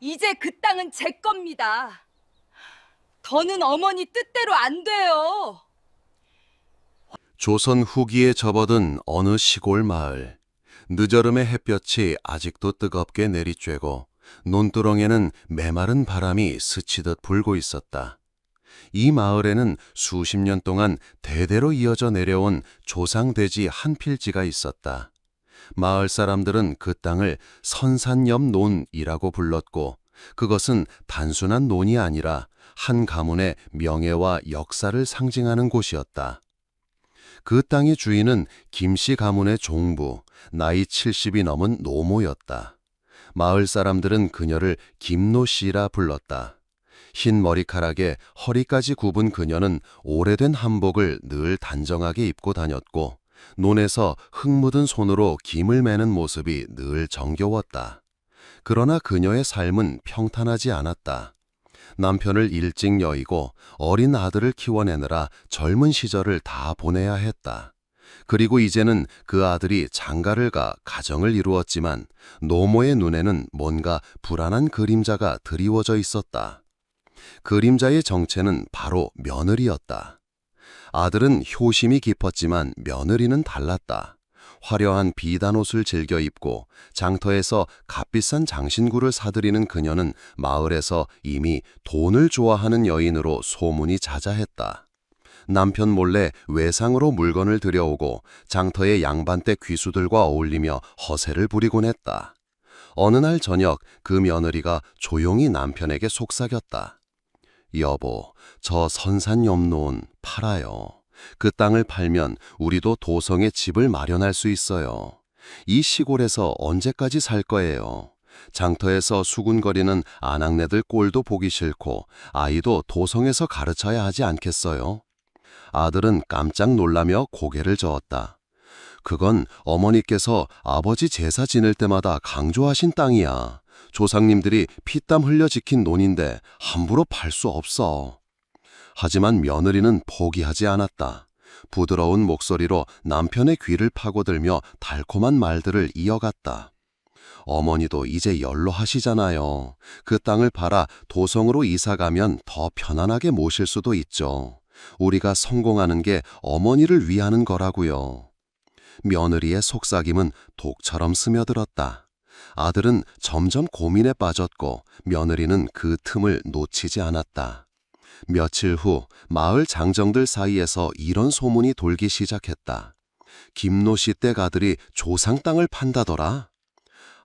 이제 그 땅은 제 겁니다. 더는 어머니 뜻대로 안 돼요. 조선 후기에 접어든 어느 시골 마을. 늦여름의 햇볕이 아직도 뜨겁게 내리쬐고 논두렁에는 메마른 바람이 스치듯 불고 있었다. 이 마을에는 수십 년 동안 대대로 이어져 내려온 조상돼지 한 필지가 있었다. 마을 사람들은 그 땅을 선산엽논이라고 불렀고, 그것은 단순한 논이 아니라 한 가문의 명예와 역사를 상징하는 곳이었다. 그 땅의 주인은 김씨 가문의 종부, 나이 70이 넘은 노모였다. 마을 사람들은 그녀를 김노씨라 불렀다. 흰 머리카락에 허리까지 굽은 그녀는 오래된 한복을 늘 단정하게 입고 다녔고, 논에서 흙 묻은 손으로 김을 매는 모습이 늘 정겨웠다. 그러나 그녀의 삶은 평탄하지 않았다. 남편을 일찍 여의고 어린 아들을 키워내느라 젊은 시절을 다 보내야 했다. 그리고 이제는 그 아들이 장가를 가 가정을 이루었지만 노모의 눈에는 뭔가 불안한 그림자가 드리워져 있었다. 그림자의 정체는 바로 며느리였다. 아들은 효심이 깊었지만 며느리는 달랐다. 화려한 비단옷을 즐겨 입고 장터에서 값비싼 장신구를 사들이는 그녀는 마을에서 이미 돈을 좋아하는 여인으로 소문이 자자했다. 남편 몰래 외상으로 물건을 들여오고 장터의 양반댁 귀수들과 어울리며 허세를 부리곤 했다. 어느 날 저녁 그 며느리가 조용히 남편에게 속삭였다. 여보, 저 선산엽논 팔아요. 그 땅을 팔면 우리도 도성에 집을 마련할 수 있어요. 이 시골에서 언제까지 살 거예요? 장터에서 수군거리는 아낙네들 꼴도 보기 싫고 아이도 도성에서 가르쳐야 하지 않겠어요? 아들은 깜짝 놀라며 고개를 저었다. 그건 어머니께서 아버지 제사 지낼 때마다 강조하신 땅이야. 조상님들이 피땀 흘려 지킨 논인데 함부로 팔 수 없어. 하지만 며느리는 포기하지 않았다. 부드러운 목소리로 남편의 귀를 파고들며 달콤한 말들을 이어갔다. 어머니도 이제 연로하시잖아요. 그 땅을 팔아 도성으로 이사가면 더 편안하게 모실 수도 있죠. 우리가 성공하는 게 어머니를 위하는 거라고요. 며느리의 속삭임은 독처럼 스며들었다. 아들은 점점 고민에 빠졌고 며느리는 그 틈을 놓치지 않았다. 며칠 후 마을 장정들 사이에서 이런 소문이 돌기 시작했다. 김노씨 댁 아들이 조상 땅을 판다더라.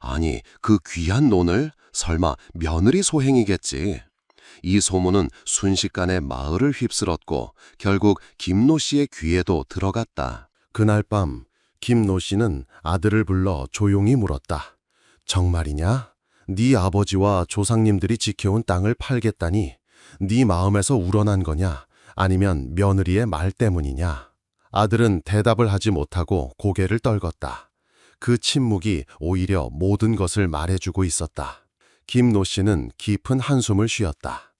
아니, 그 귀한 논을 설마 며느리 소행이겠지. 이 소문은 순식간에 마을을 휩쓸었고 결국 김노씨의 귀에도 들어갔다. 그날 밤 김노씨는 아들을 불러 조용히 물었다. 정말이냐? 네 아버지와 조상님들이 지켜온 땅을 팔겠다니 네 마음에서 우러난 거냐? 아니면 며느리의 말 때문이냐? 아들은 대답을 하지 못하고 고개를 떨궜다. 그 침묵이 오히려 모든 것을 말해주고 있었다. 김노 씨는 깊은 한숨을 쉬었다.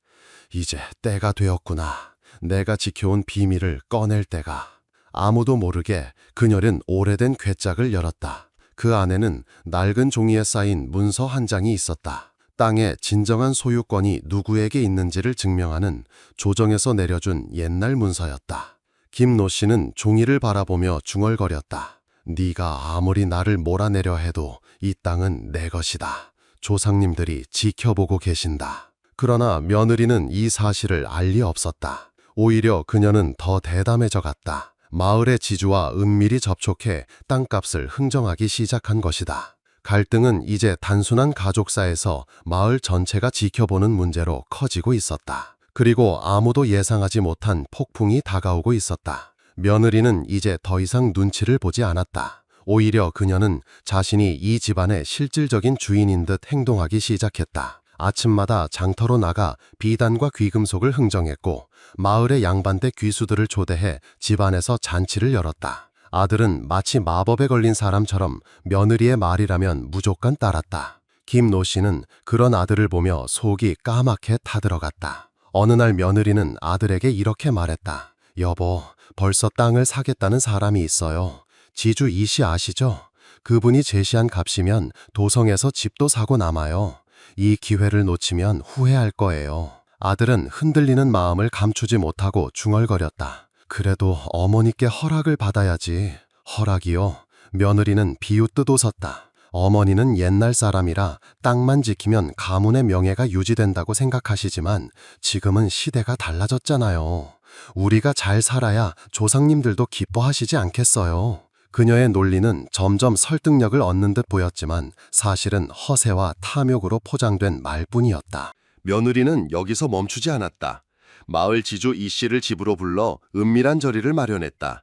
이제 때가 되었구나. 내가 지켜온 비밀을 꺼낼 때가. 아무도 모르게 그녀는 오래된 괴짝을 열었다. 그 안에는 낡은 종이에 쌓인 문서 한 장이 있었다. 땅의 진정한 소유권이 누구에게 있는지를 증명하는 조정에서 내려준 옛날 문서였다. 김노 씨는 종이를 바라보며 중얼거렸다. 네가 아무리 나를 몰아내려 해도 이 땅은 내 것이다. 조상님들이 지켜보고 계신다. 그러나 며느리는 이 사실을 알 리 없었다. 오히려 그녀는 더 대담해져 갔다. 마을의 지주와 은밀히 접촉해 땅값을 흥정하기 시작한 것이다. 갈등은 이제 단순한 가족사에서 마을 전체가 지켜보는 문제로 커지고 있었다. 그리고 아무도 예상하지 못한 폭풍이 다가오고 있었다. 며느리는 이제 더 이상 눈치를 보지 않았다. 오히려 그녀는 자신이 이 집안의 실질적인 주인인 듯 행동하기 시작했다. 아침마다 장터로 나가 비단과 귀금속을 흥정했고 마을의 양반댁 귀수들을 초대해 집안에서 잔치를 열었다. 아들은 마치 마법에 걸린 사람처럼 며느리의 말이라면 무조건 따랐다. 김노 씨는 그런 아들을 보며 속이 까맣게 타들어갔다. 어느 날 며느리는 아들에게 이렇게 말했다. 여보, 벌써 땅을 사겠다는 사람이 있어요. 지주 이씨 아시죠? 그분이 제시한 값이면 도성에서 집도 사고 남아요. 이 기회를 놓치면 후회할 거예요. 아들은 흔들리는 마음을 감추지 못하고 중얼거렸다. 그래도 어머니께 허락을 받아야지. 허락이요? 며느리는 비웃듯 웃었다. 어머니는 옛날 사람이라 땅만 지키면 가문의 명예가 유지된다고 생각하시지만 지금은 시대가 달라졌잖아요. 우리가 잘 살아야 조상님들도 기뻐하시지 않겠어요. 그녀의 논리는 점점 설득력을 얻는 듯 보였지만 사실은 허세와 탐욕으로 포장된 말뿐이었다. 며느리는 여기서 멈추지 않았다. 마을 지주 이 씨를 집으로 불러 은밀한 자리를 마련했다.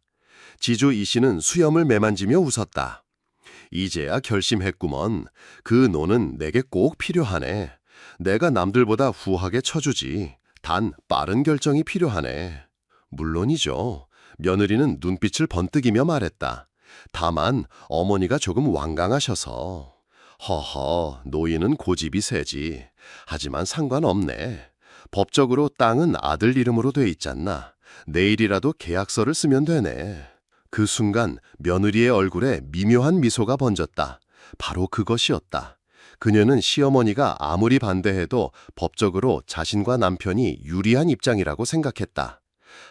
지주 이 씨는 수염을 매만지며 웃었다. 이제야 결심했구먼. 그 노는 내게 꼭 필요하네. 내가 남들보다 후하게 쳐주지. 단 빠른 결정이 필요하네. 물론이죠. 며느리는 눈빛을 번뜩이며 말했다. 다만 어머니가 조금 완강하셔서. 허허, 노인은 고집이 세지. 하지만 상관없네. 법적으로 땅은 아들 이름으로 돼 있잖나. 내일이라도 계약서를 쓰면 되네. 그 순간 며느리의 얼굴에 미묘한 미소가 번졌다. 바로 그것이었다. 그녀는 시어머니가 아무리 반대해도 법적으로 자신과 남편이 유리한 입장이라고 생각했다.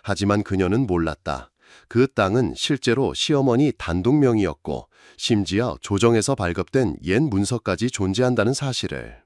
하지만 그녀는 몰랐다. 그 땅은 실제로 시어머니 단독 명의였고 심지어 조정에서 발급된 옛 문서까지 존재한다는 사실을.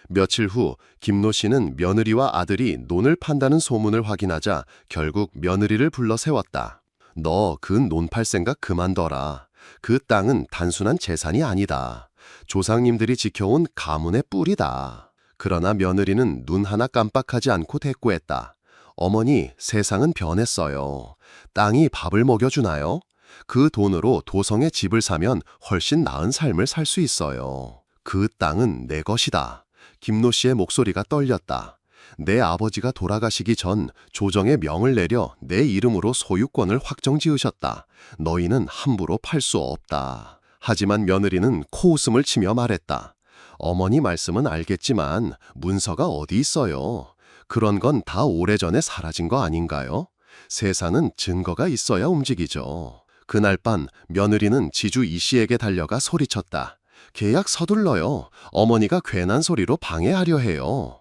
며칠 후 김노 씨는 며느리와 아들이 논을 판다는 소문을 확인하자 결국 며느리를 불러 세웠다. 너 그 논 팔 생각 그만둬라. 그 땅은 단순한 재산이 아니다. 조상님들이 지켜온 가문의 뿌리다. 그러나 며느리는 눈 하나 깜빡하지 않고 대꾸했다. 어머니, 세상은 변했어요. 땅이 밥을 먹여주나요? 그 돈으로 도성에 집을 사면 훨씬 나은 삶을 살 수 있어요. 그 땅은 내 것이다. 김노 씨의 목소리가 떨렸다. 내 아버지가 돌아가시기 전 조정에 명을 내려 내 이름으로 소유권을 확정지으셨다. 너희는 함부로 팔 수 없다. 하지만 며느리는 코웃음을 치며 말했다. 어머니 말씀은 알겠지만 문서가 어디 있어요? 그런 건 다 오래전에 사라진 거 아닌가요? 세상은 증거가 있어야 움직이죠. 그날 밤 며느리는 지주 이 씨에게 달려가 소리쳤다. 계약 서둘러요. 어머니가 괜한 소리로 방해하려 해요.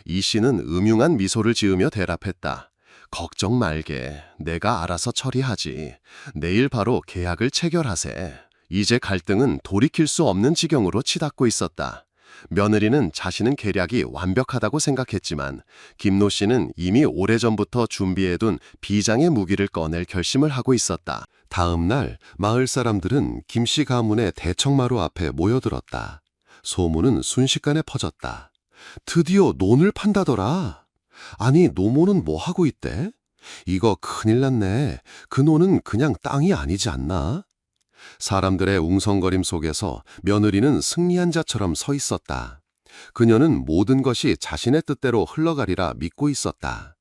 이 씨는 음흉한 미소를 지으며 대답했다. 걱정 말게. 내가 알아서 처리하지. 내일 바로 계약을 체결하세. 이제 갈등은 돌이킬 수 없는 지경으로 치닫고 있었다. 며느리는 자신은 계략이 완벽하다고 생각했지만 김노 씨는 이미 오래전부터 준비해둔 비장의 무기를 꺼낼 결심을 하고 있었다. 다음 날 마을 사람들은 김 씨 가문의 대청마루 앞에 모여들었다. 소문은 순식간에 퍼졌다. 드디어 논을 판다더라. 아니, 노모는 뭐 하고 있대? 이거 큰일 났네. 그 논은 그냥 땅이 아니지 않나? 사람들의 웅성거림 속에서 며느리는 승리한 자처럼 서 있었다. 그녀는 모든 것이 자신의 뜻대로 흘러가리라 믿고 있었다.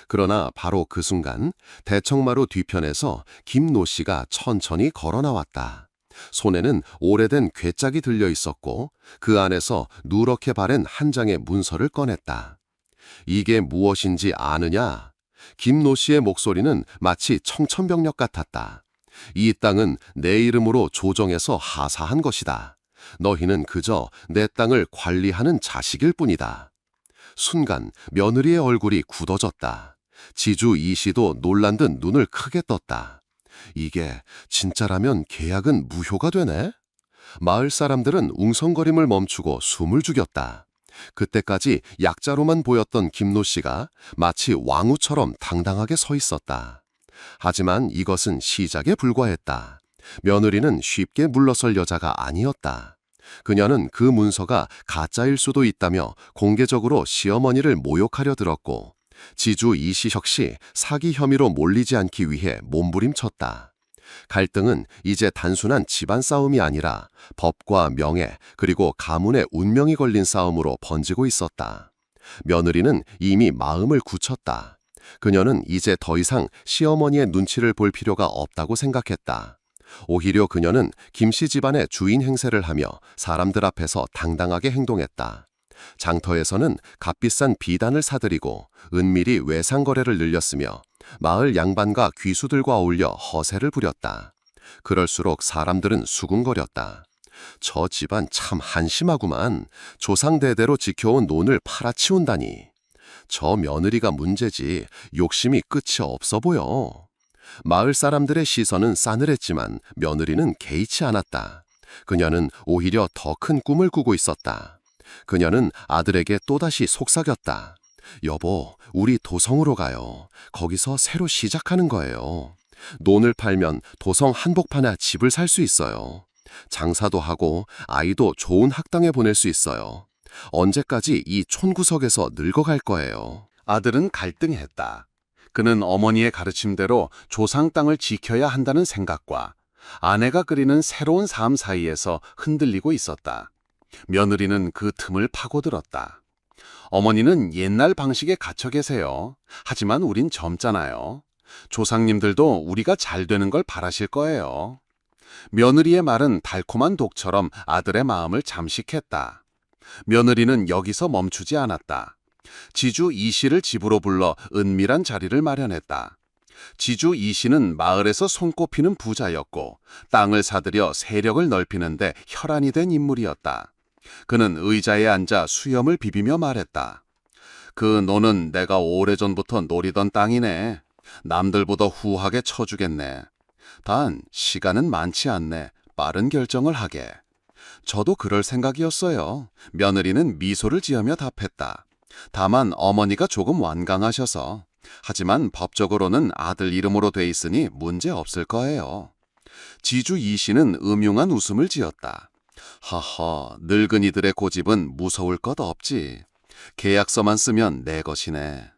그러나 바로 그 순간 대청마루 뒤편에서 김노 씨가 천천히 걸어 나왔다. 손에는 오래된 괴짝이 들려 있었고 그 안에서 누렇게 바랜 한 장의 문서를 꺼냈다. 이게 무엇인지 아느냐? 김노 씨의 목소리는 마치 청천벽력 같았다. 이 땅은 내 이름으로 조정해서 하사한 것이다. 너희는 그저 내 땅을 관리하는 자식일 뿐이다. 순간 며느리의 얼굴이 굳어졌다. 지주 이 씨도 놀란 듯 눈을 크게 떴다. 이게 진짜라면 계약은 무효가 되네? 마을 사람들은 웅성거림을 멈추고 숨을 죽였다. 그때까지 약자로만 보였던 김노 씨가 마치 왕후처럼 당당하게 서 있었다. 하지만 이것은 시작에 불과했다. 며느리는 쉽게 물러설 여자가 아니었다. 그녀는 그 문서가 가짜일 수도 있다며 공개적으로 시어머니를 모욕하려 들었고 지주 이씨 역시 사기 혐의로 몰리지 않기 위해 몸부림쳤다. 갈등은 이제 단순한 집안 싸움이 아니라 법과 명예 그리고 가문의 운명이 걸린 싸움으로 번지고 있었다. 며느리는 이미 마음을 굳혔다. 그녀는 이제 더 이상 시어머니의 눈치를 볼 필요가 없다고 생각했다. 오히려 그녀는 김씨 집안의 주인 행세를 하며 사람들 앞에서 당당하게 행동했다. 장터에서는 값비싼 비단을 사들이고 은밀히 외상거래를 늘렸으며 마을 양반과 귀수들과 어울려 허세를 부렸다. 그럴수록 사람들은 수군거렸다. 저 집안 참 한심하구만. 조상대대로 지켜온 논을 팔아치운다니. 저 며느리가 문제지 욕심이 끝이 없어 보여. 마을 사람들의 시선은 싸늘했지만 며느리는 개의치 않았다. 그녀는 오히려 더 큰 꿈을 꾸고 있었다. 그녀는 아들에게 또다시 속삭였다. 여보, 우리 도성으로 가요. 거기서 새로 시작하는 거예요. 논을 팔면 도성 한복판에 집을 살 수 있어요. 장사도 하고 아이도 좋은 학당에 보낼 수 있어요. 언제까지 이 촌구석에서 늙어갈 거예요. 아들은 갈등했다. 그는 어머니의 가르침대로 조상 땅을 지켜야 한다는 생각과 아내가 그리는 새로운 삶 사이에서 흔들리고 있었다. 며느리는 그 틈을 파고들었다. 어머니는 옛날 방식에 갇혀 계세요. 하지만 우린 젊잖아요. 조상님들도 우리가 잘 되는 걸 바라실 거예요. 며느리의 말은 달콤한 독처럼 아들의 마음을 잠식했다. 며느리는 여기서 멈추지 않았다. 지주 이씨를 집으로 불러 은밀한 자리를 마련했다. 지주 이씨는 마을에서 손꼽히는 부자였고 땅을 사들여 세력을 넓히는데 혈안이 된 인물이었다. 그는 의자에 앉아 수염을 비비며 말했다. 그 노는 내가 오래전부터 노리던 땅이네. 남들보다 후하게 쳐주겠네. 단 시간은 많지 않네. 빠른 결정을 하게. 저도 그럴 생각이었어요. 며느리는 미소를 지으며 답했다. 다만 어머니가 조금 완강하셔서. 하지만 법적으로는 아들 이름으로 돼 있으니 문제 없을 거예요. 지주 이씨는 음흉한 웃음을 지었다. 하하, 늙은이들의 고집은 무서울 것 없지. 계약서만 쓰면 내 것이네.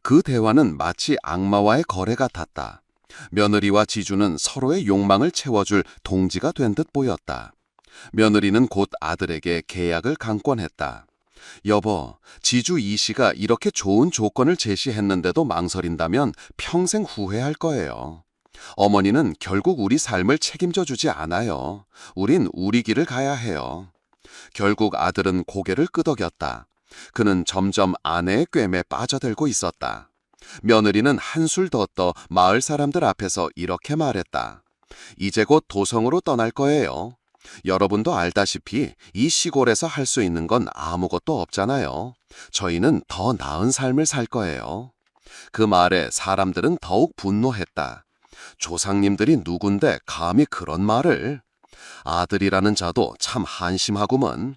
그 대화는 마치 악마와의 거래 같았다. 며느리와 지주는 서로의 욕망을 채워줄 동지가 된 듯 보였다. 며느리는 곧 아들에게 계약을 강권했다. 여보, 지주 이씨가 이렇게 좋은 조건을 제시했는데도 망설인다면 평생 후회할 거예요. 어머니는 결국 우리 삶을 책임져 주지 않아요. 우린 우리 길을 가야 해요. 결국 아들은 고개를 끄덕였다. 그는 점점 아내의 꿰매 빠져들고 있었다. 며느리는 한술 더 떠 마을 사람들 앞에서 이렇게 말했다. 이제 곧 도성으로 떠날 거예요. 여러분도 알다시피 이 시골에서 할 수 있는 건 아무것도 없잖아요. 저희는 더 나은 삶을 살 거예요. 그 말에 사람들은 더욱 분노했다. 조상님들이 누군데 감히 그런 말을? 아들이라는 자도 참 한심하구먼.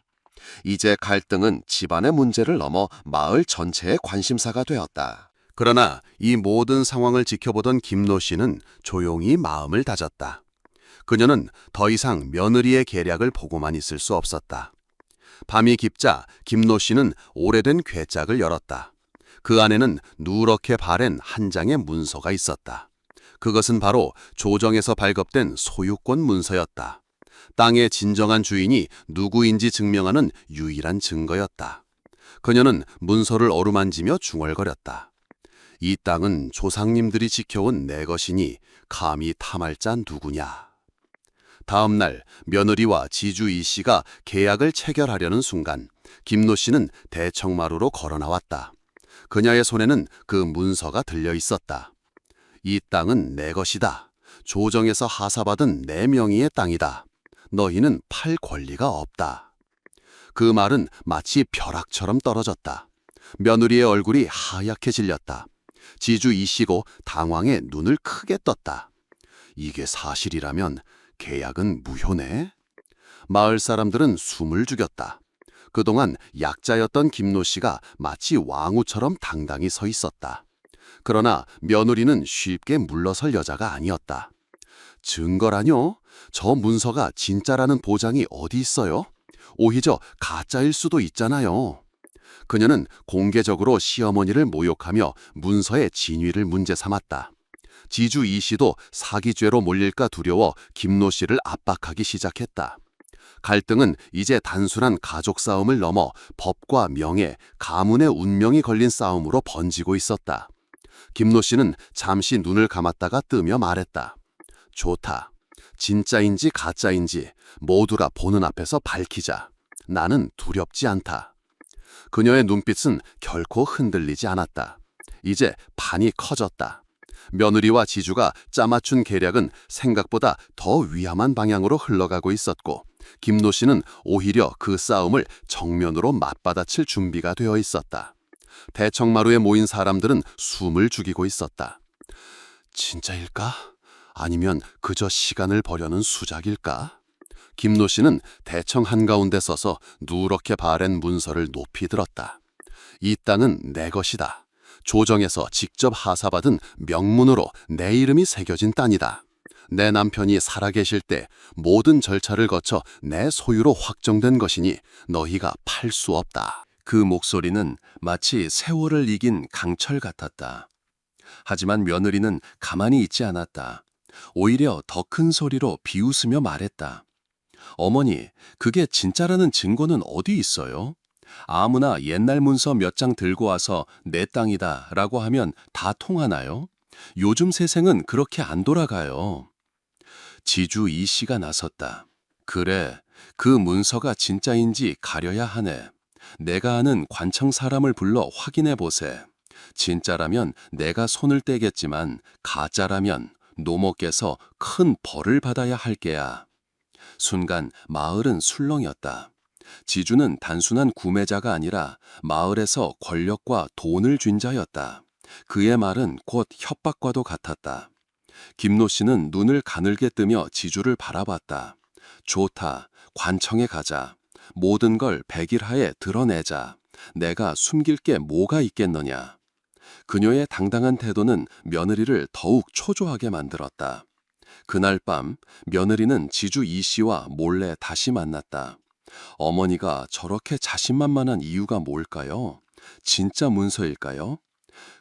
이제 갈등은 집안의 문제를 넘어 마을 전체의 관심사가 되었다. 그러나 이 모든 상황을 지켜보던 김노 씨는 조용히 마음을 다졌다. 그녀는 더 이상 며느리의 계략을 보고만 있을 수 없었다. 밤이 깊자 김노 씨는 오래된 괴짝을 열었다. 그 안에는 누렇게 바랜 한 장의 문서가 있었다. 그것은 바로 조정에서 발급된 소유권 문서였다. 땅의 진정한 주인이 누구인지 증명하는 유일한 증거였다. 그녀는 문서를 어루만지며 중얼거렸다. 이 땅은 조상님들이 지켜온 내 것이니 감히 탐할 자 누구냐. 다음 날 며느리와 지주 이씨가 계약을 체결하려는 순간 김노 씨는 대청마루로 걸어 나왔다. 그녀의 손에는 그 문서가 들려 있었다. 이 땅은 내 것이다. 조정에서 하사받은 내 명의의 땅이다. 너희는 팔 권리가 없다. 그 말은 마치 벼락처럼 떨어졌다. 며느리의 얼굴이 하얗게 질렸다. 지주 이씨고 당황해 눈을 크게 떴다. 이게 사실이라면 계약은 무효네? 마을 사람들은 숨을 죽였다. 그동안 약자였던 김노 씨가 마치 왕후처럼 당당히 서 있었다. 그러나 며느리는 쉽게 물러설 여자가 아니었다. 증거라뇨? 저 문서가 진짜라는 보장이 어디 있어요? 오히려 가짜일 수도 있잖아요. 그녀는 공개적으로 시어머니를 모욕하며 문서의 진위를 문제 삼았다. 지주 이씨도 사기죄로 몰릴까 두려워 김노 씨를 압박하기 시작했다. 갈등은 이제 단순한 가족 싸움을 넘어 법과 명예, 가문의 운명이 걸린 싸움으로 번지고 있었다. 김노 씨는 잠시 눈을 감았다가 뜨며 말했다. 좋다. 진짜인지 가짜인지 모두가 보는 앞에서 밝히자. 나는 두렵지 않다. 그녀의 눈빛은 결코 흔들리지 않았다. 이제 판이 커졌다. 며느리와 지주가 짜맞춘 계략은 생각보다 더 위험한 방향으로 흘러가고 있었고 김노 씨는 오히려 그 싸움을 정면으로 맞받아칠 준비가 되어 있었다. 대청마루에 모인 사람들은 숨을 죽이고 있었다. 진짜일까? 아니면 그저 시간을 버려는 수작일까? 김노 씨는 대청 한가운데 서서 누렇게 바랜 문서를 높이 들었다. 이 땅은 내 것이다. 조정에서 직접 하사받은 명문으로 내 이름이 새겨진 땅이다. 내 남편이 살아계실 때 모든 절차를 거쳐 내 소유로 확정된 것이니 너희가 팔 수 없다. 그 목소리는 마치 세월을 이긴 강철 같았다. 하지만 며느리는 가만히 있지 않았다. 오히려 더 큰 소리로 비웃으며 말했다. 어머니, 그게 진짜라는 증거는 어디 있어요? 아무나 옛날 문서 몇 장 들고 와서 내 땅이다 라고 하면 다 통하나요? 요즘 세상은 그렇게 안 돌아가요. 지주 이 씨가 나섰다. 그래, 그 문서가 진짜인지 가려야 하네. 내가 아는 관청 사람을 불러 확인해 보세. 진짜라면 내가 손을 떼겠지만 가짜라면 노모께서 큰 벌을 받아야 할 게야. 순간 마을은 술렁였다. 지주는 단순한 구매자가 아니라 마을에서 권력과 돈을 쥔 자였다. 그의 말은 곧 협박과도 같았다. 김노 씨는 눈을 가늘게 뜨며 지주를 바라봤다. 좋다. 관청에 가자. 모든 걸 백일하에 드러내자. 내가 숨길 게 뭐가 있겠느냐. 그녀의 당당한 태도는 며느리를 더욱 초조하게 만들었다. 그날 밤 며느리는 지주 이 씨와 몰래 다시 만났다. 어머니가 저렇게 자신만만한 이유가 뭘까요? 진짜 문서일까요?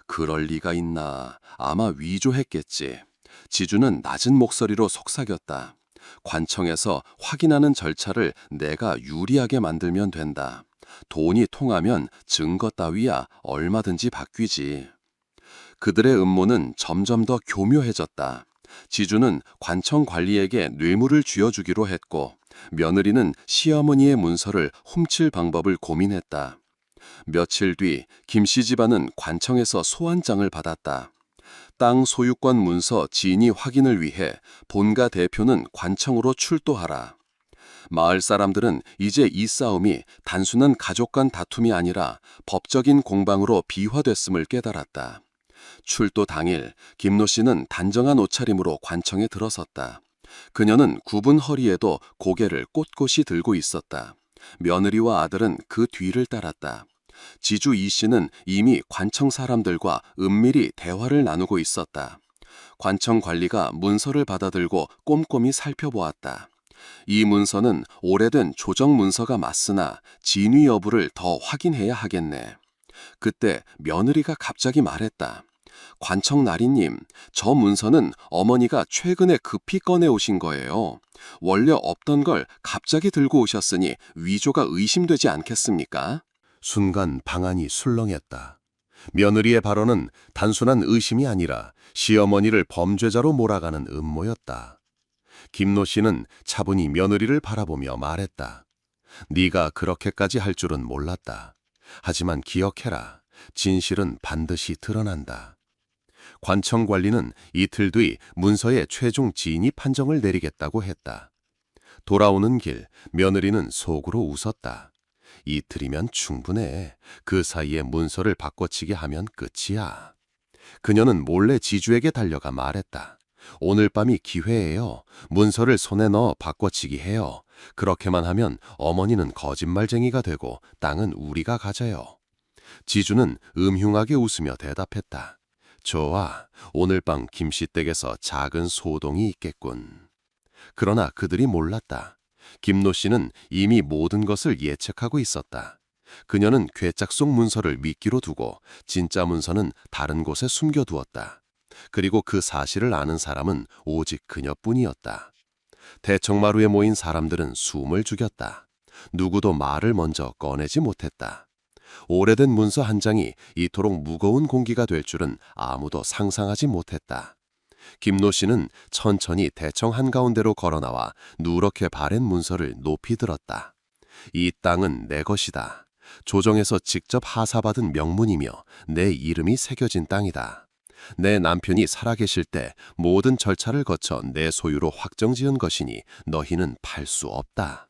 그럴 리가 있나. 아마 위조했겠지. 지주는 낮은 목소리로 속삭였다. 관청에서 확인하는 절차를 내가 유리하게 만들면 된다. 돈이 통하면 증거 따위야 얼마든지 바뀌지. 그들의 음모는 점점 더 교묘해졌다. 지주는 관청 관리에게 뇌물을 쥐어주기로 했고 며느리는 시어머니의 문서를 훔칠 방법을 고민했다. 며칠 뒤 김씨 집안은 관청에서 소환장을 받았다. 땅 소유권 문서 진위 확인을 위해 본가 대표는 관청으로 출도하라. 마을 사람들은 이제 이 싸움이 단순한 가족 간 다툼이 아니라 법적인 공방으로 비화됐음을 깨달았다. 출도 당일 김노 씨는 단정한 옷차림으로 관청에 들어섰다. 그녀는 굽은 허리에도 고개를 꼿꼿이 들고 있었다. 며느리와 아들은 그 뒤를 따랐다. 지주 이 씨는 이미 관청 사람들과 은밀히 대화를 나누고 있었다. 관청 관리가 문서를 받아들고 꼼꼼히 살펴보았다. 이 문서는 오래된 조정 문서가 맞으나 진위 여부를 더 확인해야 하겠네. 그때 며느리가 갑자기 말했다. 관청 나리님, 저 문서는 어머니가 최근에 급히 꺼내오신 거예요. 원래 없던 걸 갑자기 들고 오셨으니 위조가 의심되지 않겠습니까? 순간 방안이 술렁했다. 며느리의 발언은 단순한 의심이 아니라 시어머니를 범죄자로 몰아가는 음모였다. 김노 씨는 차분히 며느리를 바라보며 말했다. 네가 그렇게까지 할 줄은 몰랐다. 하지만 기억해라. 진실은 반드시 드러난다. 관청 관리는 이틀 뒤 문서의 최종 진위 판정을 내리겠다고 했다. 돌아오는 길 며느리는 속으로 웃었다. 이틀이면 충분해. 그 사이에 문서를 바꿔치기 하면 끝이야. 그녀는 몰래 지주에게 달려가 말했다. 오늘 밤이 기회예요. 문서를 손에 넣어 바꿔치기 해요. 그렇게만 하면 어머니는 거짓말쟁이가 되고 땅은 우리가 가져요. 지주는 음흉하게 웃으며 대답했다. 좋아. 오늘 밤 김씨 댁에서 작은 소동이 있겠군. 그러나 그들이 몰랐다. 김노 씨는 이미 모든 것을 예측하고 있었다. 그녀는 괴짝 속 문서를 미끼로 두고 진짜 문서는 다른 곳에 숨겨두었다. 그리고 그 사실을 아는 사람은 오직 그녀뿐이었다. 대청마루에 모인 사람들은 숨을 죽였다. 누구도 말을 먼저 꺼내지 못했다. 오래된 문서 한 장이 이토록 무거운 공기가 될 줄은 아무도 상상하지 못했다. 김노 씨는 천천히 대청 한가운데로 걸어나와 누렇게 바랜 문서를 높이 들었다. 이 땅은 내 것이다. 조정에서 직접 하사받은 명문이며 내 이름이 새겨진 땅이다. 내 남편이 살아계실 때 모든 절차를 거쳐 내 소유로 확정지은 것이니 너희는 팔 수 없다.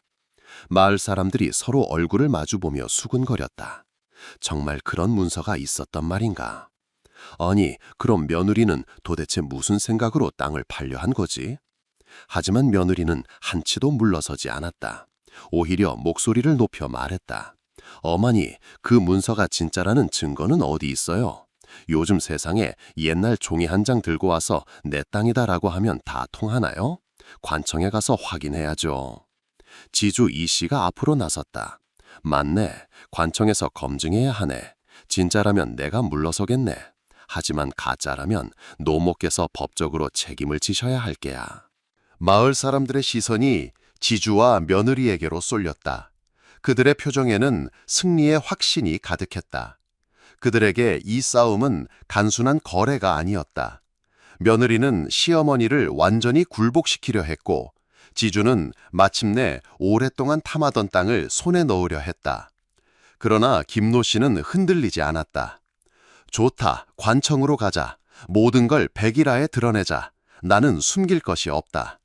마을 사람들이 서로 얼굴을 마주보며 수군거렸다. 정말 그런 문서가 있었단 말인가? 아니, 그럼 며느리는 도대체 무슨 생각으로 땅을 팔려 한 거지? 하지만 며느리는 한치도 물러서지 않았다. 오히려 목소리를 높여 말했다. 어머니, 그 문서가 진짜라는 증거는 어디 있어요? 요즘 세상에 옛날 종이 한 장 들고 와서 내 땅이다라고 하면 다 통하나요? 관청에 가서 확인해야죠. 지주 이 씨가 앞으로 나섰다. 맞네. 관청에서 검증해야 하네. 진짜라면 내가 물러서겠네. 하지만 가짜라면 노모께서 법적으로 책임을 지셔야 할 게야. 마을 사람들의 시선이 지주와 며느리에게로 쏠렸다. 그들의 표정에는 승리의 확신이 가득했다. 그들에게 이 싸움은 단순한 거래가 아니었다. 며느리는 시어머니를 완전히 굴복시키려 했고, 지주는 마침내 오랫동안 탐하던 땅을 손에 넣으려 했다. 그러나 김노 씨는 흔들리지 않았다. 좋다, 관청으로 가자. 모든 걸 백일하에 드러내자. 나는 숨길 것이 없다.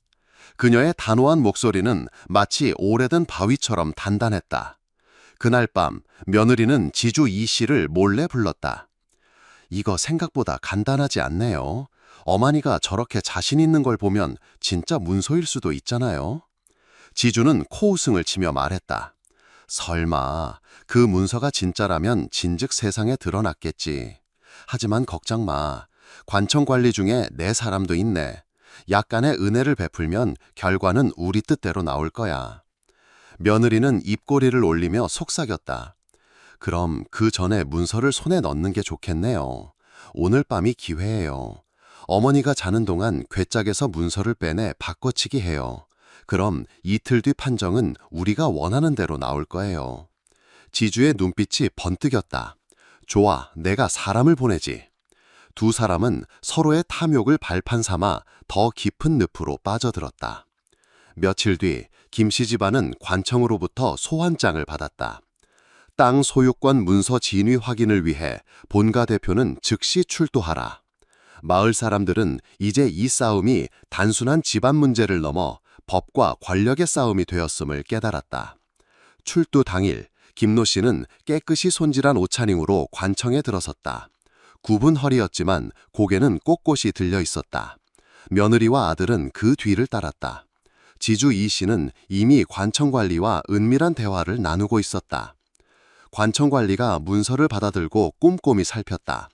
그녀의 단호한 목소리는 마치 오래된 바위처럼 단단했다. 그날 밤 며느리는 지주 이 씨를 몰래 불렀다. 이거 생각보다 간단하지 않네요. 어머니가 저렇게 자신 있는 걸 보면 진짜 문서일 수도 있잖아요. 지주는 코웃음을 치며 말했다. 설마 그 문서가 진짜라면 진즉 세상에 드러났겠지. 하지만 걱정 마. 관청 관리 중에 내 사람도 있네. 약간의 은혜를 베풀면 결과는 우리 뜻대로 나올 거야. 며느리는 입꼬리를 올리며 속삭였다. 그럼 그 전에 문서를 손에 넣는 게 좋겠네요. 오늘 밤이 기회예요. 어머니가 자는 동안 괴짝에서 문서를 빼내 바꿔치기 해요. 그럼 이틀 뒤 판정은 우리가 원하는 대로 나올 거예요. 지주의 눈빛이 번뜩였다. 좋아, 내가 사람을 보내지. 두 사람은 서로의 탐욕을 발판 삼아 더 깊은 늪으로 빠져들었다. 며칠 뒤 김씨 집안은 관청으로부터 소환장을 받았다. 땅 소유권 문서 진위 확인을 위해 본가 대표는 즉시 출두하라. 마을 사람들은 이제 이 싸움이 단순한 집안 문제를 넘어 법과 권력의 싸움이 되었음을 깨달았다. 출두 당일 김노 씨는 깨끗이 손질한 옷차림으로 관청에 들어섰다. 굽은 허리였지만 고개는 꼿꼿이 들려 있었다. 며느리와 아들은 그 뒤를 따랐다. 지주 이 씨는 이미 관청관리와 은밀한 대화를 나누고 있었다. 관청관리가 문서를 받아들고 꼼꼼히 살폈다.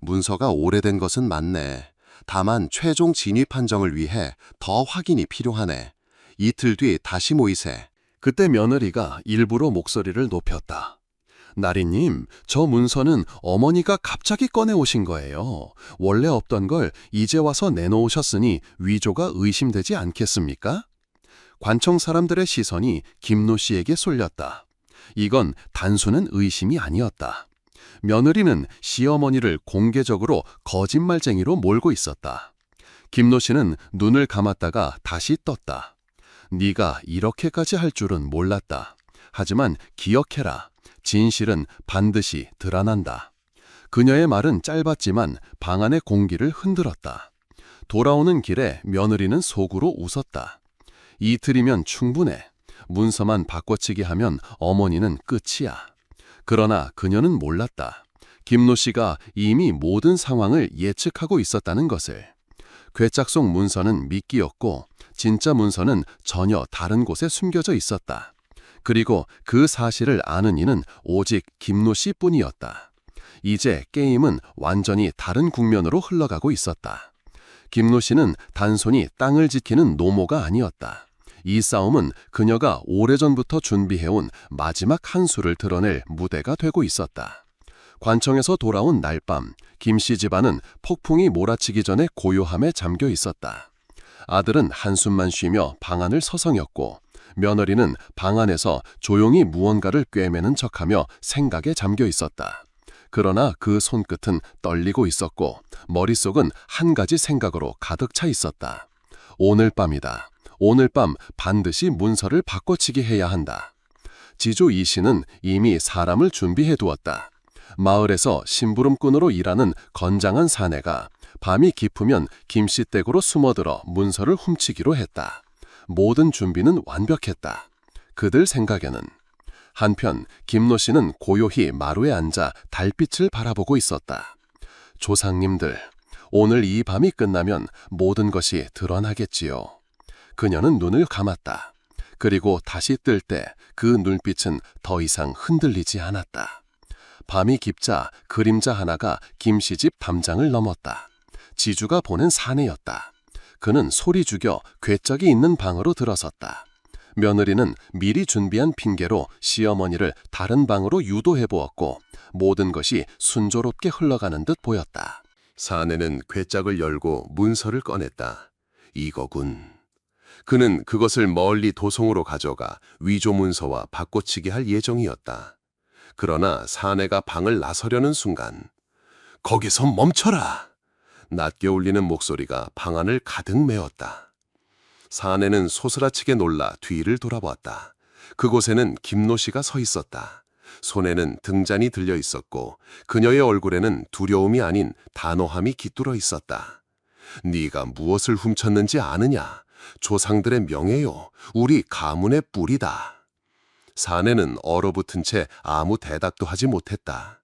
문서가 오래된 것은 맞네. 다만 최종 진위 판정을 위해 더 확인이 필요하네. 이틀 뒤 다시 모이세. 그때 며느리가 일부러 목소리를 높였다. 나리님, 저 문서는 어머니가 갑자기 꺼내오신 거예요. 원래 없던 걸 이제 와서 내놓으셨으니 위조가 의심되지 않겠습니까? 관청 사람들의 시선이 김노 씨에게 쏠렸다. 이건 단순한 의심이 아니었다. 며느리는 시어머니를 공개적으로 거짓말쟁이로 몰고 있었다. 김노 씨는 눈을 감았다가 다시 떴다. 네가 이렇게까지 할 줄은 몰랐다. 하지만 기억해라. 진실은 반드시 드러난다. 그녀의 말은 짧았지만 방 안의 공기를 흔들었다. 돌아오는 길에 며느리는 속으로 웃었다. 이틀이면 충분해. 문서만 바꿔치기 하면 어머니는 끝이야. 그러나 그녀는 몰랐다. 김노 씨가 이미 모든 상황을 예측하고 있었다는 것을. 괴짝 속 문서는 미끼였고 진짜 문서는 전혀 다른 곳에 숨겨져 있었다. 그리고 그 사실을 아는 이는 오직 김노 씨뿐이었다. 이제 게임은 완전히 다른 국면으로 흘러가고 있었다. 김노 씨는 단순히 땅을 지키는 노모가 아니었다. 이 싸움은 그녀가 오래전부터 준비해온 마지막 한 수를 드러낼 무대가 되고 있었다. 관청에서 돌아온 날밤, 김씨 집안은 폭풍이 몰아치기 전에 고요함에 잠겨 있었다. 아들은 한숨만 쉬며 방 안을 서성였고 며느리는 방 안에서 조용히 무언가를 꿰매는 척하며 생각에 잠겨 있었다. 그러나 그 손끝은 떨리고 있었고 머릿속은 한 가지 생각으로 가득 차 있었다. 오늘 밤이다. 오늘 밤 반드시 문서를 바꿔치기 해야 한다. 지조 이 씨는 이미 사람을 준비해 두었다. 마을에서 심부름꾼으로 일하는 건장한 사내가 밤이 깊으면 김씨 댁으로 숨어들어 문서를 훔치기로 했다. 모든 준비는 완벽했다. 그들 생각에는. 한편 김노 씨는 고요히 마루에 앉아 달빛을 바라보고 있었다. 조상님들, 오늘 이 밤이 끝나면 모든 것이 드러나겠지요. 그녀는 눈을 감았다. 그리고 다시 뜰 때 그 눈빛은 더 이상 흔들리지 않았다. 밤이 깊자 그림자 하나가 김씨 집 담장을 넘었다. 지주가 보낸 사내였다. 그는 소리 죽여 궤적이 있는 방으로 들어섰다. 며느리는 미리 준비한 핑계로 시어머니를 다른 방으로 유도해 보았고 모든 것이 순조롭게 흘러가는 듯 보였다. 사내는 궤짝을 열고 문서를 꺼냈다. 이거군. 그는 그것을 멀리 도송으로 가져가 위조 문서와 바꿔치기 할 예정이었다. 그러나 사내가 방을 나서려는 순간 거기서 멈춰라! 낮게 울리는 목소리가 방 안을 가득 메웠다. 사내는 소스라치게 놀라 뒤를 돌아보았다. 그곳에는 김노 씨가 서 있었다. 손에는 등잔이 들려 있었고 그녀의 얼굴에는 두려움이 아닌 단호함이 깃들어 있었다. 네가 무엇을 훔쳤는지 아느냐? 조상들의 명예요. 우리 가문의 뿌리다. 사내는 얼어붙은 채 아무 대답도 하지 못했다.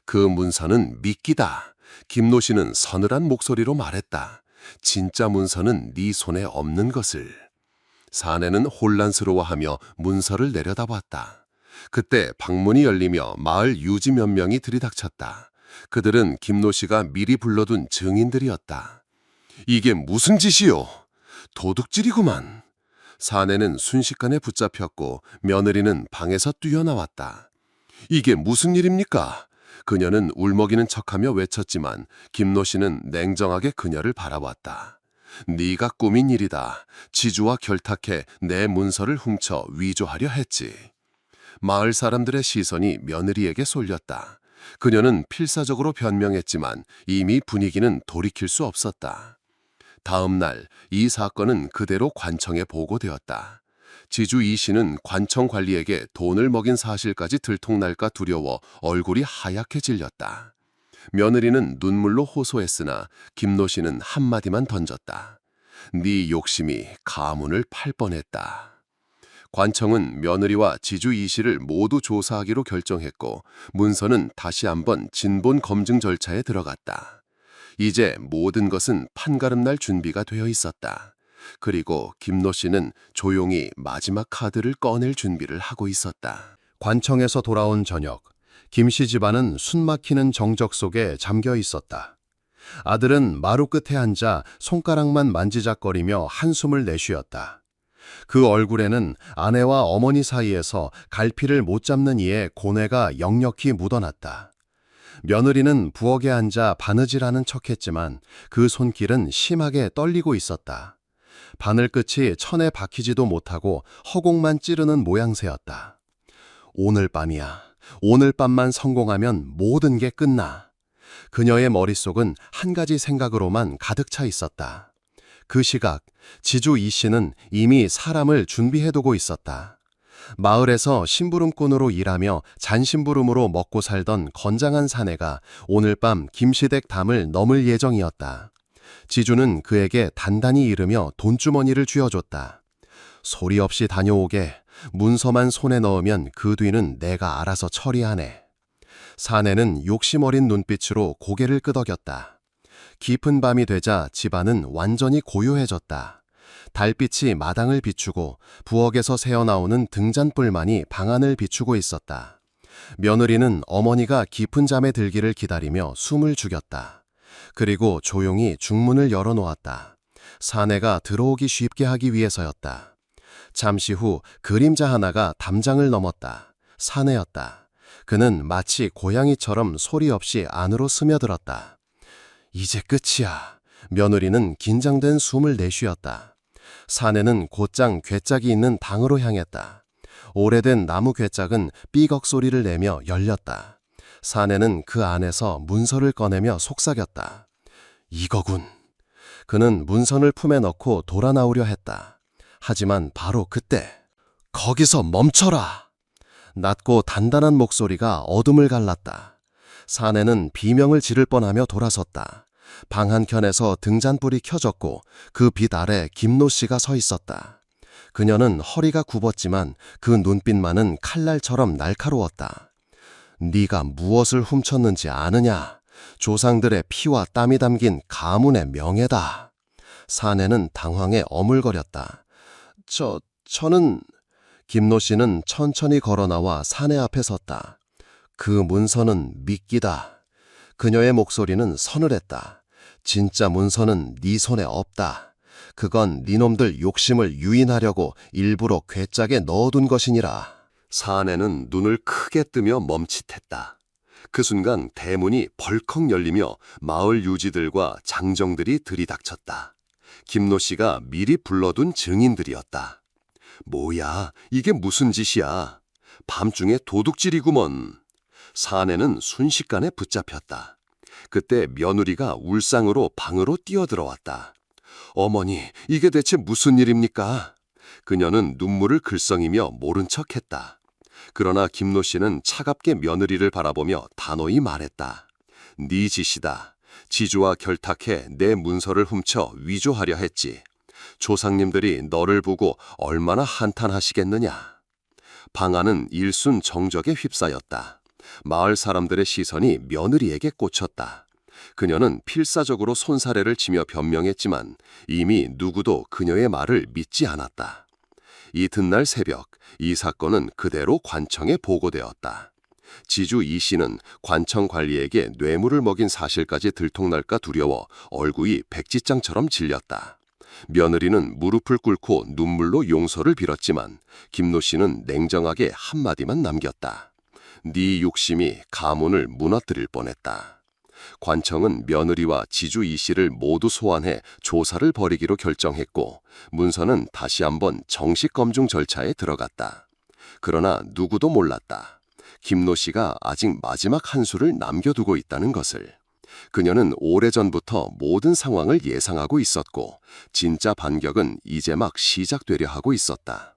그 문서는 미끼다. 김노 씨는 서늘한 목소리로 말했다. 진짜 문서는 네 손에 없는 것을. 사내는 혼란스러워하며 문서를 내려다봤다. 그때 방문이 열리며 마을 유지 몇 명이 들이닥쳤다. 그들은 김노 씨가 미리 불러둔 증인들이었다. 이게 무슨 짓이요? 도둑질이구만. 사내는 순식간에 붙잡혔고 며느리는 방에서 뛰어나왔다. 이게 무슨 일입니까? 그녀는 울먹이는 척하며 외쳤지만 김노 씨는 냉정하게 그녀를 바라봤다. 네가 꾸민 일이다. 지주와 결탁해 내 문서를 훔쳐 위조하려 했지. 마을 사람들의 시선이 며느리에게 쏠렸다. 그녀는 필사적으로 변명했지만 이미 분위기는 돌이킬 수 없었다. 다음 날 이 사건은 그대로 관청에 보고되었다. 지주 이 씨는 관청 관리에게 돈을 먹인 사실까지 들통날까 두려워 얼굴이 하얗게 질렸다. 며느리는 눈물로 호소했으나 김노 씨는 한마디만 던졌다. 네 욕심이 가문을 팔 뻔했다. 관청은 며느리와 지주 이 씨를 모두 조사하기로 결정했고 문서는 다시 한번 진본 검증 절차에 들어갔다. 이제 모든 것은 판가름날 준비가 되어 있었다. 그리고 김노 씨는 조용히 마지막 카드를 꺼낼 준비를 하고 있었다. 관청에서 돌아온 저녁, 김씨 집안은 숨막히는 정적 속에 잠겨 있었다. 아들은 마루 끝에 앉아 손가락만 만지작거리며 한숨을 내쉬었다. 그 얼굴에는 아내와 어머니 사이에서 갈피를 못 잡는 이의 고뇌가 역력히 묻어났다. 며느리는 부엌에 앉아 바느질하는 척했지만 그 손길은 심하게 떨리고 있었다. 바늘 끝이 천에 박히지도 못하고 허공만 찌르는 모양새였다. 오늘 밤이야. 오늘 밤만 성공하면 모든 게 끝나. 그녀의 머릿속은 한 가지 생각으로만 가득 차 있었다. 그 시각 지주 이 씨는 이미 사람을 준비해두고 있었다. 마을에서 심부름꾼으로 일하며 잔심부름으로 먹고 살던 건장한 사내가 오늘 밤 김시댁 담을 넘을 예정이었다. 지주는 그에게 단단히 이르며 돈주머니를 쥐어줬다. 소리 없이 다녀오게. 문서만 손에 넣으면 그 뒤는 내가 알아서 처리하네. 사내는 욕심 어린 눈빛으로 고개를 끄덕였다. 깊은 밤이 되자 집안은 완전히 고요해졌다. 달빛이 마당을 비추고 부엌에서 새어나오는 등잔불만이 방안을 비추고 있었다. 며느리는 어머니가 깊은 잠에 들기를 기다리며 숨을 죽였다. 그리고 조용히 중문을 열어놓았다. 사내가 들어오기 쉽게 하기 위해서였다. 잠시 후 그림자 하나가 담장을 넘었다. 사내였다. 그는 마치 고양이처럼 소리 없이 안으로 스며들었다. 이제 끝이야. 며느리는 긴장된 숨을 내쉬었다. 사내는 곧장 궤짝이 있는 방으로 향했다. 오래된 나무 궤짝은 삐걱 소리를 내며 열렸다. 사내는 그 안에서 문서를 꺼내며 속삭였다. 이거군. 그는 문선을 품에 넣고 돌아 나오려 했다. 하지만 바로 그때 거기서 멈춰라! 낮고 단단한 목소리가 어둠을 갈랐다. 사내는 비명을 지를 뻔하며 돌아섰다. 방 한켠에서 등잔불이 켜졌고 그 빛 아래 김노 씨가 서 있었다. 그녀는 허리가 굽었지만 그 눈빛만은 칼날처럼 날카로웠다. 네가 무엇을 훔쳤는지 아느냐? 조상들의 피와 땀이 담긴 가문의 명예다. 사내는 당황해 어물거렸다. 저는... 김노 씨는 천천히 걸어나와 사내 앞에 섰다. 그 문서는 미끼다. 그녀의 목소리는 서늘했다. 진짜 문서는 네 손에 없다. 그건 네놈들 욕심을 유인하려고 일부러 괴짝에 넣어둔 것이니라. 사내는 눈을 크게 뜨며 멈칫했다. 그 순간 대문이 벌컥 열리며 마을 유지들과 장정들이 들이닥쳤다. 김노 씨가 미리 불러둔 증인들이었다. 뭐야, 이게 무슨 짓이야? 밤중에 도둑질이구먼. 사내는 순식간에 붙잡혔다. 그때 며느리가 울상으로 방으로 뛰어들어왔다. 어머니, 이게 대체 무슨 일입니까? 그녀는 눈물을 글썽이며 모른 척했다. 그러나 김노 씨는 차갑게 며느리를 바라보며 단호히 말했다. 네 짓이다. 지주와 결탁해 내 문서를 훔쳐 위조하려 했지. 조상님들이 너를 보고 얼마나 한탄하시겠느냐. 방 안은 일순 정적에 휩싸였다. 마을 사람들의 시선이 며느리에게 꽂혔다. 그녀는 필사적으로 손사래를 치며 변명했지만 이미 누구도 그녀의 말을 믿지 않았다. 이튿날 새벽, 이 사건은 그대로 관청에 보고되었다. 지주 이 씨는 관청 관리에게 뇌물을 먹인 사실까지 들통날까 두려워 얼굴이 백지장처럼 질렸다. 며느리는 무릎을 꿇고 눈물로 용서를 빌었지만 김노 씨는 냉정하게 한마디만 남겼다. 네 욕심이 가문을 무너뜨릴 뻔했다. 관청은 며느리와 지주 이 씨를 모두 소환해 조사를 벌이기로 결정했고 문서는 다시 한번 정식 검증 절차에 들어갔다. 그러나 누구도 몰랐다. 김노 씨가 아직 마지막 한 수를 남겨두고 있다는 것을. 그녀는 오래전부터 모든 상황을 예상하고 있었고 진짜 반격은 이제 막 시작되려 하고 있었다.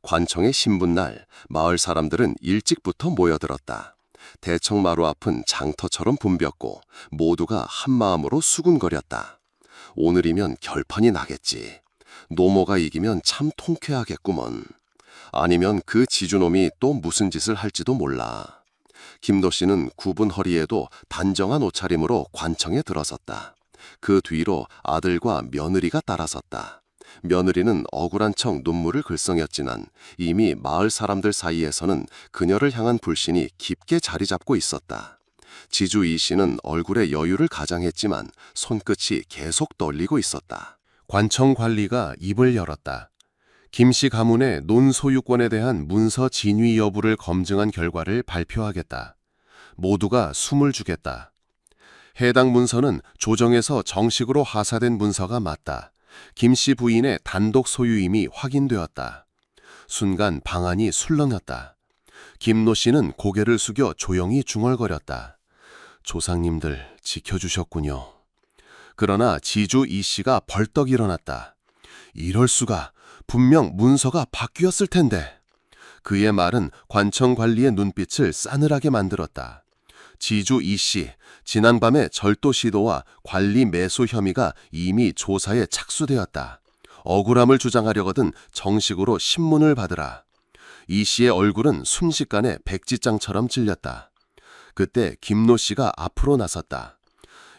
관청의 신분날 마을 사람들은 일찍부터 모여들었다. 대청마루 앞은 장터처럼 붐볐고 모두가 한마음으로 수군거렸다. 오늘이면 결판이 나겠지. 노모가 이기면 참 통쾌하겠구먼. 아니면 그 지주놈이 또 무슨 짓을 할지도 몰라. 김도 씨는 굽은 허리에도 단정한 옷차림으로 관청에 들어섰다. 그 뒤로 아들과 며느리가 따라섰다. 며느리는 억울한 척 눈물을 글썽였지만 이미 마을 사람들 사이에서는 그녀를 향한 불신이 깊게 자리 잡고 있었다. 지주 이 씨는 얼굴에 여유를 가장했지만 손끝이 계속 떨리고 있었다. 관청 관리가 입을 열었다. 김 씨 가문의 논소유권에 대한 문서 진위 여부를 검증한 결과를 발표하겠다. 모두가 숨을 주겠다. 해당 문서는 조정에서 정식으로 하사된 문서가 맞다. 김 씨 부인의 단독 소유임이 확인되었다. 순간 방안이 술렁였다. 김노 씨는 고개를 숙여 조용히 중얼거렸다. 조상님들 지켜주셨군요. 그러나 지주 이 씨가 벌떡 일어났다. 이럴 수가, 분명 문서가 바뀌었을 텐데. 그의 말은 관청 관리의 눈빛을 싸늘하게 만들었다. 지주 이 씨, 지난밤의 절도 시도와 관리 매수 혐의가 이미 조사에 착수되었다. 억울함을 주장하려거든 정식으로 신문을 받으라. 이 씨의 얼굴은 순식간에 백지장처럼 질렸다. 그때 김노 씨가 앞으로 나섰다.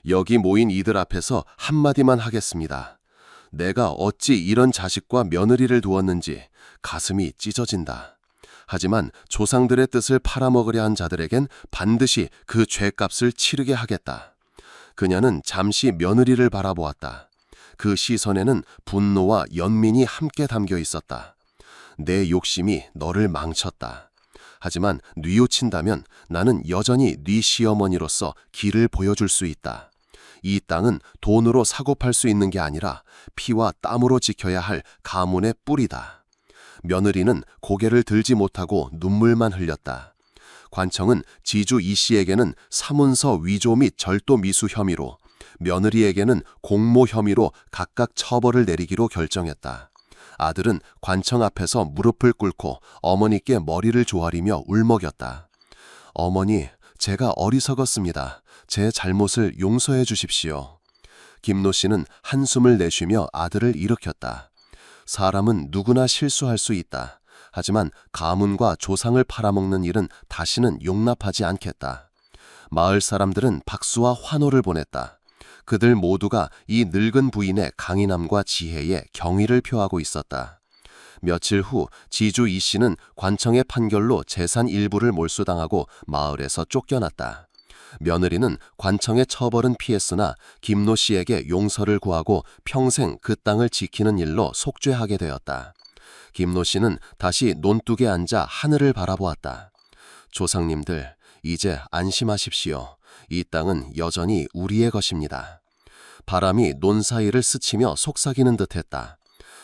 여기 모인 이들 앞에서 한마디만 하겠습니다. 내가 어찌 이런 자식과 며느리를 두었는지 가슴이 찢어진다. 하지만 조상들의 뜻을 팔아먹으려 한 자들에겐 반드시 그 죗값을 치르게 하겠다. 그녀는 잠시 며느리를 바라보았다. 그 시선에는 분노와 연민이 함께 담겨 있었다. 내 욕심이 너를 망쳤다. 하지만 뉘우친다면 나는 여전히 네 시어머니로서 길을 보여줄 수 있다. 이 땅은 돈으로 사고 팔 수 있는 게 아니라 피와 땀으로 지켜야 할 가문의 뿌리다. 며느리는 고개를 들지 못하고 눈물만 흘렸다. 관청은 지주 이 씨에게는 사문서 위조 및 절도 미수 혐의로, 며느리에게는 공모 혐의로 각각 처벌을 내리기로 결정했다. 아들은 관청 앞에서 무릎을 꿇고 어머니께 머리를 조아리며 울먹였다. 어머니, 제가 어리석었습니다. 제 잘못을 용서해 주십시오. 김노 씨는 한숨을 내쉬며 아들을 일으켰다. 사람은 누구나 실수할 수 있다. 하지만 가문과 조상을 팔아먹는 일은 다시는 용납하지 않겠다. 마을 사람들은 박수와 환호를 보냈다. 그들 모두가 이 늙은 부인의 강인함과 지혜에 경의를 표하고 있었다. 며칠 후 지주 이 씨는 관청의 판결로 재산 일부를 몰수당하고 마을에서 쫓겨났다. 며느리는 관청의 처벌은 피했으나 김노 씨에게 용서를 구하고 평생 그 땅을 지키는 일로 속죄하게 되었다. 김노 씨는 다시 논둑에 앉아 하늘을 바라보았다. 조상님들, 이제 안심하십시오. 이 땅은 여전히 우리의 것입니다. 바람이 논 사이를 스치며 속삭이는 듯했다.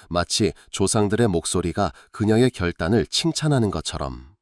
마치 조상들의 목소리가 그녀의 결단을 칭찬하는 것처럼.